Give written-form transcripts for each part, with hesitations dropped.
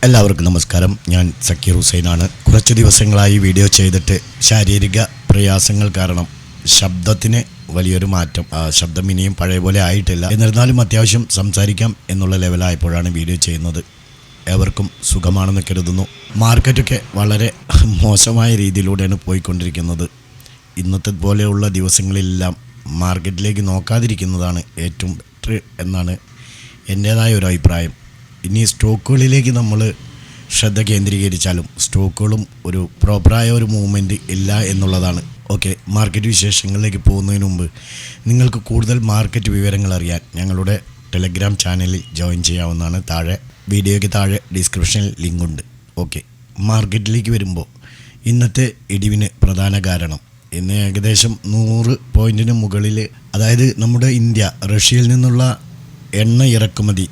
എല്ലാവർക്കും നമസ്കാരം. ഞാൻ സക്കീർ ഹുസൈനാണ്. കുറച്ച് ദിവസങ്ങളായി വീഡിയോ ചെയ്തിട്ട് ശാരീരിക പ്രയാസങ്ങൾ കാരണം ശബ്ദത്തിന് വലിയൊരു മാറ്റം. ശബ്ദം ഇനിയും പഴയ പോലെ ആയിട്ടില്ല. എന്നിരുന്നാലും അത്യാവശ്യം സംസാരിക്കാം എന്നുള്ള ലെവലായപ്പോഴാണ് വീഡിയോ ചെയ്യുന്നത്. ഏവർക്കും സുഖമാണെന്ന് കരുതുന്നു. മാർക്കറ്റൊക്കെ വളരെ മോശമായ രീതിയിലൂടെയാണ് പോയിക്കൊണ്ടിരിക്കുന്നത്. ഇന്നത്തെ പോലെയുള്ള ദിവസങ്ങളിലെല്ലാം മാർക്കറ്റിലേക്ക് നോക്കാതിരിക്കുന്നതാണ് ഏറ്റവും ബെറ്റർ എന്നാണ് എൻ്റേതായ ഒരു അഭിപ്രായം. ഇനി സ്റ്റോക്കുകളിലേക്ക് നമ്മൾ ശ്രദ്ധ കേന്ദ്രീകരിച്ചാലും സ്റ്റോക്കുകളും ഒരു പ്രോപ്പറായ ഒരു മൂവ്മെൻറ്റ് ഇല്ല എന്നുള്ളതാണ്. ഓക്കെ, മാർക്കറ്റ് വിശേഷങ്ങളിലേക്ക് പോകുന്നതിന് മുമ്പ് നിങ്ങൾക്ക് കൂടുതൽ മാർക്കറ്റ് വിവരങ്ങൾ അറിയാൻ ഞങ്ങളുടെ ടെലഗ്രാം ചാനലിൽ ജോയിൻ ചെയ്യാവുന്നതാണ്. വീഡിയോയ്ക്ക് താഴെ ഡിസ്ക്രിപ്ഷനിൽ ലിങ്കുണ്ട്. ഓക്കെ, മാർക്കറ്റിലേക്ക് വരുമ്പോൾ ഇന്നത്തെ ഇടിവിന് പ്രധാന കാരണം ഇന്ന് ഏകദേശം 100 പോയിൻറ്റിന് മുകളിൽ, അതായത് നമ്മുടെ ഇന്ത്യ റഷ്യയിൽ നിന്നുള്ള എണ്ണ ഇറക്കുമതി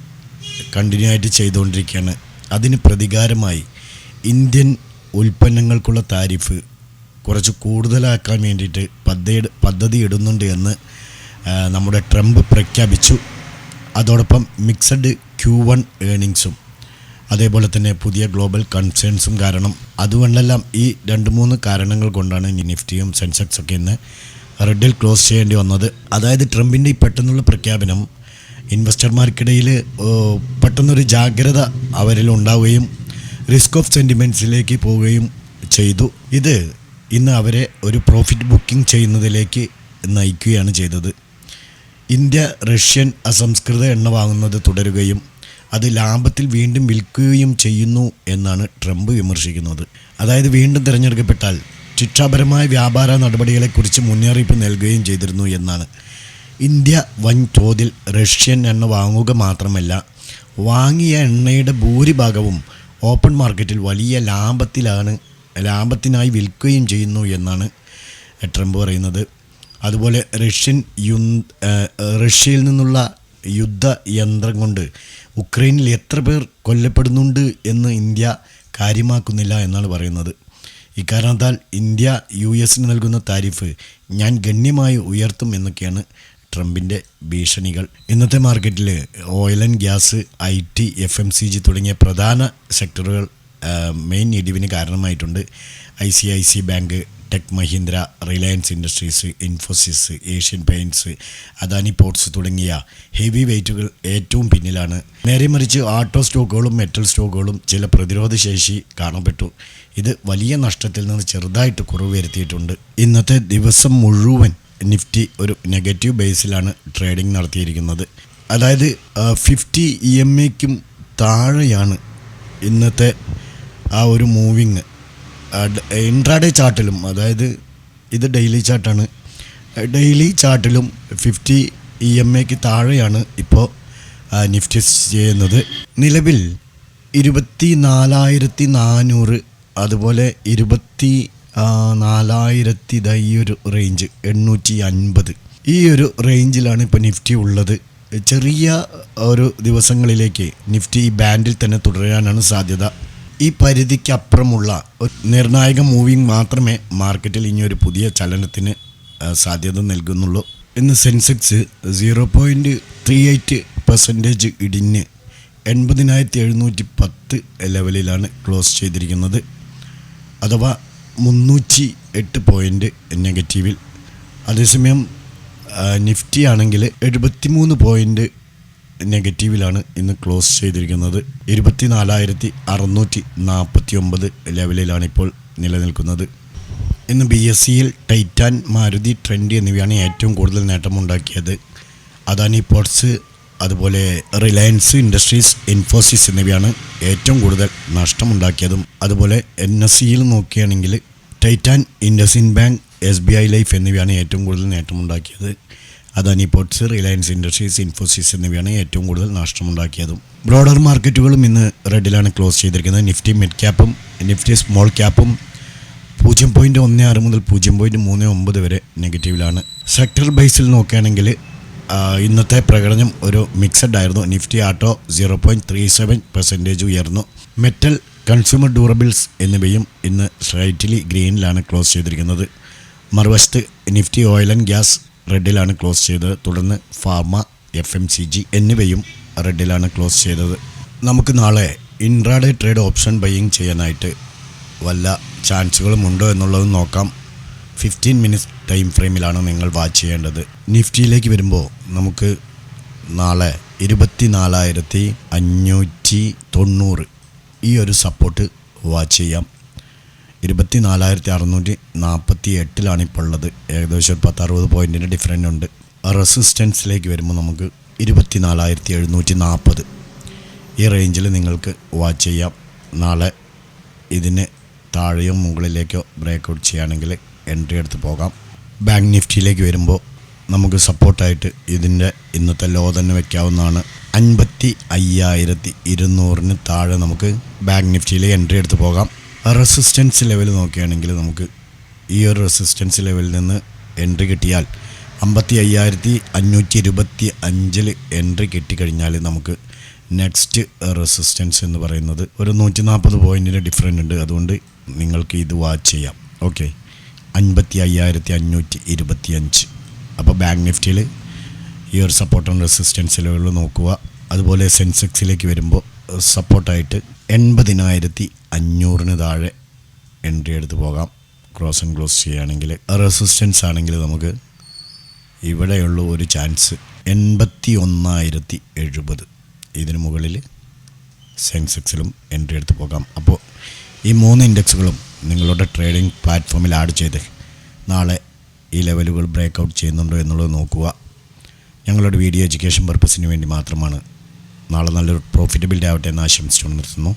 കണ്ടിന്യൂ ആയിട്ട് ചെയ്തുകൊണ്ടിരിക്കുകയാണ്. അതിന് പ്രതികാരമായി ഇന്ത്യൻ ഉൽപ്പന്നങ്ങൾക്കുള്ള താരിഫ് കുറച്ച് കൂടുതലാക്കാൻ വേണ്ടിയിട്ട് പദ്ധതി ഇടുന്നുണ്ട് എന്ന് നമ്മുടെ ട്രംപ് പ്രഖ്യാപിച്ചു. അതോടൊപ്പം മിക്സഡ് Q1 ഏർണിങ്സും അതേപോലെ തന്നെ പുതിയ ഗ്ലോബൽ കൺസേൺസും കാരണം, അതുകൊണ്ടെല്ലാം ഈ 2-3 കാരണങ്ങൾ കൊണ്ടാണ് നിഫ്റ്റിയും സെൻസെക്സൊക്കെ ഇന്ന് റെഡിൽ ക്ലോസ് ചെയ്യേണ്ടി വന്നത്. അതായത് ട്രംപിൻ്റെ ഈ പെട്ടെന്നുള്ള പ്രഖ്യാപനം ഇൻവെസ്റ്റർമാർക്കിടയിൽ പെട്ടെന്നൊരു ജാഗ്രത അവരിൽ ഉണ്ടാവുകയും റിസ്ക് ഓഫ് സെൻറ്റിമെൻറ്റ്സിലേക്ക് പോവുകയും ചെയ്തു. ഇത് ഇന്ന് അവരെ ഒരു പ്രോഫിറ്റ് ബുക്കിംഗ് ചെയ്യുന്നതിലേക്ക് നയിക്കുകയാണ് ചെയ്തത്. ഇന്ത്യ റഷ്യൻ അസംസ്കൃത എണ്ണ വാങ്ങുന്നത് തുടരുകയും അത് ലാഭത്തിൽ വീണ്ടും വിൽക്കുകയും ചെയ്യുന്നു എന്നാണ് ട്രംപ് വിമർശിക്കുന്നത്. അതായത് വീണ്ടും തിരഞ്ഞെടുക്കപ്പെട്ടാൽ ശിക്ഷാപരമായ വ്യാപാര നടപടികളെക്കുറിച്ച് മുന്നറിയിപ്പ് നൽകുകയും ചെയ്തിരുന്നു എന്നാണ്. ഇന്ത്യ വൻതോതിൽ റഷ്യൻ എണ്ണ വാങ്ങുക മാത്രമല്ല, വാങ്ങിയ എണ്ണയുടെ ഭൂരിഭാഗവും ഓപ്പൺ മാർക്കറ്റിൽ വലിയ ലാഭത്തിനായി വിൽക്കുകയും ചെയ്യുന്നു എന്നാണ് ട്രംപ് പറയുന്നത്. അതുപോലെ റഷ്യയിൽ നിന്നുള്ള യുദ്ധയന്ത്രം കൊണ്ട് ഉക്രൈനിൽ എത്ര പേർ കൊല്ലപ്പെടുന്നുണ്ട് എന്ന് ഇന്ത്യ കാര്യമാക്കുന്നില്ല എന്നാണ് പറയുന്നത്. ഇക്കാരണത്താൽ ഇന്ത്യ US നൽകുന്ന താരിഫ് ഞാൻ ഗണ്യമായി ഉയർത്തും എന്നൊക്കെയാണ് ട്രംപിൻ്റെ ഭീഷണികൾ. ഇന്നത്തെ മാർക്കറ്റിൽ oil and gas, IT, FMCG തുടങ്ങിയ പ്രധാന സെക്ടറുകൾ മെയിൻ ഇടിവിന് കാരണമായിട്ടുണ്ട്. ICICI bank, tech Mahindra, Reliance Industries, Infosys, Asian paints, Adani ports തുടങ്ങിയ ഹെവി വെയ്റ്റുകൾ ഏറ്റവും പിന്നിലാണ്. നേരെ മറിച്ച് ആട്ടോ സ്റ്റോക്കുകളും മെറ്റൽ സ്റ്റോക്കുകളും ചില പ്രതിരോധ ശേഷി കാണപ്പെട്ടു. ഇത് വലിയ നഷ്ടത്തിൽ നിന്ന് ചെറുതായിട്ട് കുറവ് വരുത്തിയിട്ടുണ്ട്. ഇന്നത്തെ ദിവസം മുഴുവൻ നിഫ്റ്റി ഒരു നെഗറ്റീവ് ബേസിലാണ് ട്രേഡിംഗ് നടത്തിയിരിക്കുന്നത്. അതായത് 50 EMAയ്ക്കും താഴെയാണ് ഇന്നത്തെ ആ ഒരു മൂവിങ്. ഇൻട്രാഡേ ചാർട്ടിലും, അതായത് ഇത് ഡെയിലി ചാർട്ടാണ്, ഡെയിലി ചാർട്ടിലും 50 EMAയ്ക്ക് താഴെയാണ് ഇപ്പോൾ നിഫ്റ്റി ചെയ്യുന്നത്. നിലവിൽ 24,400, അതുപോലെ 24,000 ഈ ഒരു റേഞ്ച്, 850 ഈ ഒരു റേഞ്ചിലാണ് ഇപ്പോൾ നിഫ്റ്റി ഉള്ളത്. ചെറിയ ഒരു ദിവസങ്ങളിലേക്ക് നിഫ്റ്റി ഈ ബാൻഡിൽ തന്നെ തുടരാനാണ് സാധ്യത. ഈ പരിധിക്കപ്പുറമുള്ള ഒരു നിർണായക മൂവിങ് മാത്രമേ മാർക്കറ്റിൽ ഇനി ഒരു പുതിയ ചലനത്തിന് സാധ്യത നൽകുന്നുള്ളൂ. ഇന്ന് സെൻസെക്സ് 0.38% ഇടിഞ്ഞ് 80,710 ലെവലിലാണ് ക്ലോസ് ചെയ്തിരിക്കുന്നത്. അഥവാ 308 പോയിൻ്റ് നെഗറ്റീവിൽ. അതേസമയം നിഫ്റ്റി ആണെങ്കിൽ 73 പോയിൻ്റ് നെഗറ്റീവിലാണ് ഇന്ന് ക്ലോസ് ചെയ്തിരിക്കുന്നത്. 24,649 ലെവലിലാണ് ഇപ്പോൾ നിലനിൽക്കുന്നത്. ഇന്ന് BSEയിൽ ടൈറ്റാൻ, മാരുതി, ട്രെൻഡ് എന്നിവയാണ് ഏറ്റവും കൂടുതൽ നേട്ടമുണ്ടാക്കിയത്. അദാനി പോർട്സ്, അതുപോലെ റിലയൻസ് ഇൻഡസ്ട്രീസ്, ഇൻഫോസിസ് എന്നിവയാണ് ഏറ്റവും കൂടുതൽ നഷ്ടമുണ്ടാക്കിയതും. അതുപോലെ NSEയിൽ നോക്കുകയാണെങ്കിൽ Titan, IndusInd bank, SBI life എന്നിവയാണ് ഏറ്റവും കൂടുതൽ നേട്ടമുണ്ടാക്കിയത്. അദാനി പോർട്സ്, റിലയൻസ് ഇൻഡസ്ട്രീസ്, ഇൻഫോസിസ് എന്നിവയാണ് ഏറ്റവും കൂടുതൽ നഷ്ടമുണ്ടാക്കിയതും. ബ്രോഡർ മാർക്കറ്റുകളും ഇന്ന് റെഡിലാണ് ക്ലോസ് ചെയ്തിരിക്കുന്നത്. നിഫ്റ്റി മിഡ് ക്യാപ്പും നിഫ്റ്റി സ്മോൾ ക്യാപ്പും 0.16 മുതൽ 0.39 വരെ നെഗറ്റീവിലാണ്. സെക്ടർ ബേസിൽ നോക്കുകയാണെങ്കിൽ ഇന്നത്തെ പ്രകടനം ഒരു മിക്സഡ് ആയിരുന്നു. നിഫ്റ്റി ആട്ടോ 0.37% ഉയർന്നു. മെറ്റൽ, കൺസ്യൂമർ ഡ്യൂറബിൾസ് എന്നിവയും ഇന്ന് സ്ലൈറ്റ്ലി ഗ്രീനിലാണ് ക്ലോസ് ചെയ്തിരിക്കുന്നത്. മറുവശത്ത് നിഫ്റ്റി ഓയിൽ ആൻഡ് ഗ്യാസ് റെഡിലാണ് ക്ലോസ് ചെയ്തത്. തുടർന്ന് ഫാർമ, FMCG എന്നിവയും റെഡിലാണ് ക്ലോസ് ചെയ്തത്. നമുക്ക് നാളെ ഇൻട്രാഡേ ട്രേഡ് ഓപ്ഷൻ ബൈയിങ് ചെയ്യാനായിട്ട് വല്ല ചാൻസുകളും ഉണ്ടോ എന്നുള്ളത് നോക്കാം. 15 മിനിറ്റ്സ് ടൈം ഫ്രെയിമിലാണ് നിങ്ങൾ വാച്ച് ചെയ്യേണ്ടത്. നിഫ്റ്റിയിലേക്ക് വരുമ്പോൾ നമുക്ക് നാളെ 24,590 ഈ ഒരു സപ്പോർട്ട് വാച്ച് ചെയ്യാം. 24,648 ഇപ്പോൾ ഉള്ളത്. ഏകദേശം 10-60 പോയിൻറ്റിൻ്റെ ഡിഫറൻറ്റ് ഉണ്ട്. റെസിസ്റ്റൻസിലേക്ക് വരുമ്പോൾ നമുക്ക് 24,740 ഈ റേഞ്ചിൽ നിങ്ങൾക്ക് വാച്ച് ചെയ്യാം. നാളെ ഇതിന് താഴെയോ മുകളിലേക്കോ ബ്രേക്കൗട്ട് ചെയ്യുകയാണെങ്കിൽ എൻട്രി എടുത്ത് പോകാം. ബാങ്ക് നിഫ്റ്റിയിലേക്ക് വരുമ്പോൾ നമുക്ക് സപ്പോർട്ടായിട്ട് ഇതിൻ്റെ ഇന്നത്തെ ലോ തന്നെ വയ്ക്കാവുന്നതാണ്. 55,200 താഴെ നമുക്ക് ബാങ്ക് നിഫ്റ്റിയിൽ എൻട്രി എടുത്ത് പോകാം. റെസിസ്റ്റൻസ് ലെവൽ നോക്കുകയാണെങ്കിൽ നമുക്ക് ഈ ഒരു റെസിസ്റ്റൻസ് ലെവലിൽ നിന്ന് എൻട്രി കിട്ടിയാൽ 55,525 എൻട്രി കിട്ടിക്കഴിഞ്ഞാൽ നമുക്ക് നെക്സ്റ്റ് റെസിസ്റ്റൻസ് എന്ന് പറയുന്നത് ഒരു 140 പോയിൻറ്റിൻ്റെ ഡിഫറൻറ്റ് ഉണ്ട്. അതുകൊണ്ട് നിങ്ങൾക്ക് ഇത് വാച്ച് ചെയ്യാം. ഓക്കെ, 55,525. അപ്പോൾ ബാങ്ക് നിഫ്റ്റിയിൽ ഈ ഒരു സപ്പോർട്ട് ആൻഡ് റെസിസ്റ്റൻസ് ലെവലിൽ നോക്കുക. അതുപോലെ സെൻസെക്സിലേക്ക് വരുമ്പോൾ സപ്പോർട്ടായിട്ട് 80,500 താഴെ എൻട്രി എടുത്ത് പോകാം. ക്രോസ് ആൻഡ് ക്ലോസ് ചെയ്യുകയാണെങ്കിൽ റെസിസ്റ്റൻസ് ആണെങ്കിൽ നമുക്ക് ഇവിടെയുള്ള ഒരു ചാൻസ് 81,070 ഇതിന് മുകളിൽ സെൻസെക്സിലും എൻട്രി എടുത്ത് പോകാം. അപ്പോൾ ഈ 3 ഇൻഡെക്സുകളും നിങ്ങളുടെ ട്രേഡിംഗ് പ്ലാറ്റ്ഫോമിൽ ആഡ് ചെയ്ത് നാളെ ഈ ലെവലുകൾ ബ്രേക്കൗട്ട് ചെയ്യുന്നുണ്ടോ എന്നുള്ളത് നോക്കുക. ഞങ്ങളുടെ വീഡിയോ എഡ്യൂക്കേഷൻ പർപ്പസിന് വേണ്ടി മാത്രമാണ്. നാളെ നല്ലൊരു പ്രോഫിറ്റബിലിറ്റി ആവട്ടെ എന്ന് ആശംസിച്ചുകൊണ്ട് നിർത്തുന്നു.